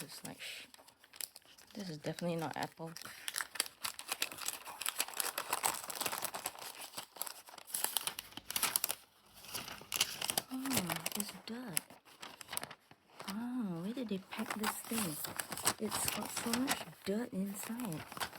is like, this is definitely not apple. Oh, it's dirt. Oh, where did they pack this thing? It's got so much dirt inside.